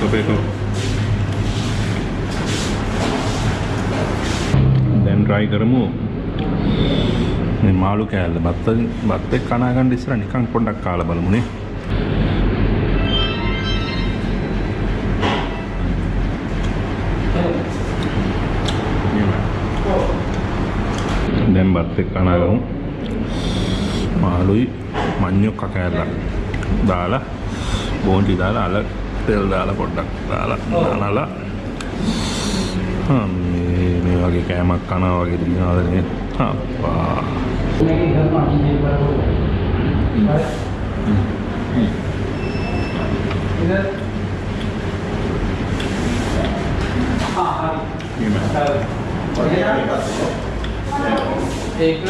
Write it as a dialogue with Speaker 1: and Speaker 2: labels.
Speaker 1: Tobacco. Then try කරමු. මේ මාළු කෑල්ල බත් එක්ක කනා ගන්න ඉස්සර නිකන් පොඩ්ඩක් කාලා බලමුනේ. දැන් බත් එක්ක කනා ගමු. මාළුයි මඤ්ඤොක්ක කෑල්ලක් දාලා බෝන්ටි දාලා අල තෙල් දාලා පොඩ්ඩක් දාලා නනලා මේ වගේ කෑමක් කනවා වගේ දිනනවාද නේද අප්පා
Speaker 2: ඒක